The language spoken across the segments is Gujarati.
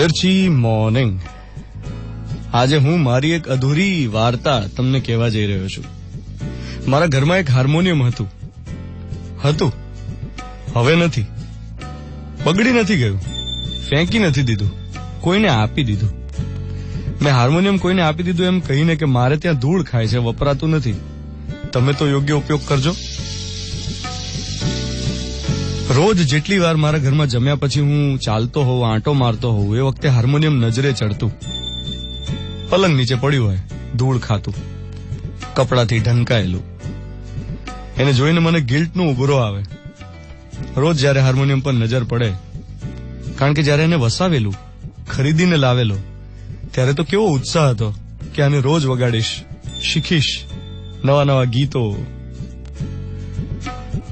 મિર્ચી મોર્નિંગ. આજે હું મારી એક અધૂરી વાર્તા તમને કહેવા જઈ રહ્યો છું. મારા ઘરમાં એક હાર્મોનિયમ હતું. હવે નથી. બગડી નથી ગયું, ફેંકી નથી દીધું, કોઈને આપી દીધું. મેં હાર્મોનિયમ કોઈને આપી દીધું એમ કહીને કે મારે ત્યાં ધૂળ ખાય છે, વપરાતું નથી, તમે તો યોગ્ય ઉપયોગ કરજો. રોજ જેટલી વાર મારા ઘરમાં જમ્યા પછી હું ચાલતો હોઉં, આંટો મારતો હોઉં, એ વખતે હાર્મોનિયમ નજરે ચડતું. પલંગ નીચે પડ્યું હોય, ધૂળ ખાતું, કપડાથી ઢંકાયેલું. એને જોઈને મને ગિલ્ટનો ઉભરો આવે રોજ જ્યારે હાર્મોનિયમ પર નજર પડે. કારણ કે જ્યારે એને વસાવેલું, ખરીદીને લાવેલો, ત્યારે તો કેવો ઉત્સાહ હતો કે આને રોજ વગાડીશ, શીખીશ નવા નવા ગીતો.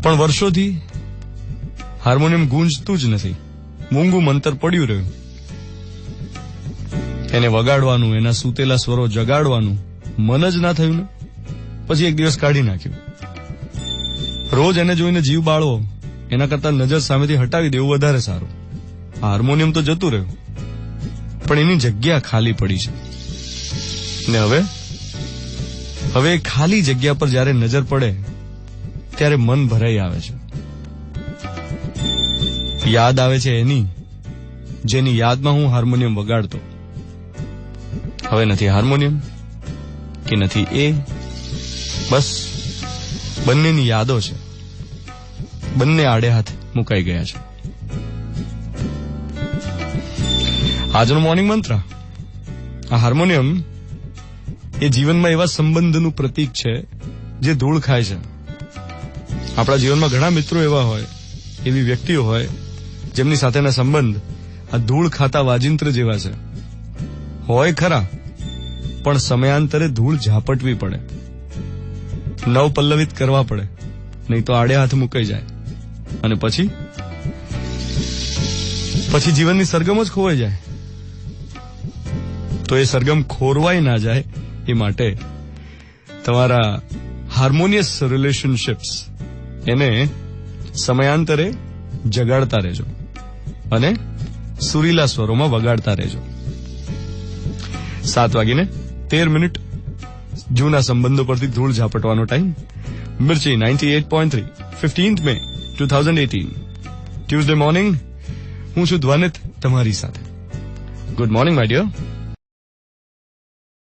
પણ વર્ષોથી હાર્મોનિયમ ગૂંજતું જ નથી, મૂંગું મંતર પડ્યું રહ્યું. એને વગાડવાનું, એના સૂતેલા સ્વરો જગાડવાનું મન જ ના થયું ને પછી એક દિવસ કાઢી નાખ્યું. રોજ એને જોઈને જીવ બાળવો એના કરતા નજર સામેથી હટાવી દેવું વધારે સારું. હાર્મોનિયમ તો જતું રહ્યું, પણ એની જગ્યા ખાલી પડી છે. ને હવે ખાલી જગ્યા પર જ્યારે નજર પડે ત્યારે મન ભરાઈ આવે છે. યાદ આવે છે એની, જેની યાદમાં હું હાર્મોનિયમ વગાડતો. હવે નથી હાર્મોનિયમ કે નથી એ, બસ બંનેની યાદો છે. બંને આડે હાથ મુકાઈ ગયા છે. આજનો મોર્નિંગ મંત્ર. આ હાર્મોનિયમ એ જીવનમાં એવા સંબંધનું પ્રતીક છે જે ધૂળ ખાય છે. આપણા જીવનમાં ઘણા મિત્રો એવા હોય, એવી વ્યક્તિઓ હોય જેમની સાથેના સંબંધ આ ધૂળ ખાતા વાજિંત્ર જેવા છે. હોય ખરા, પણ સમયાંતરે ધૂળ ઝાપટવી પડે, નવ પલ્લવિત કરવા પડે, નહીં તો આડે હાથ મુકાઈ જાય. અને પછી જીવનની સરગમ જ ખોવાઈ જાય. તો એ સરગમ ખોરવાઈ ના જાય એ માટે તમારા હાર્મોનિયસ રિલેશનશિપ્સ એને સમયાંતરે જગાડતા રહેજો અને સુરીલા સ્વરોમાં વગાડતા રહેજો. 7:13 જૂના સંબંધો પરથી ધૂળ ઝાપટવાનો time. Mirchi 98.3 15th May 2018 Tuesday morning. હું છું ધ્વનિત તમારી સાથે. Good morning my dear.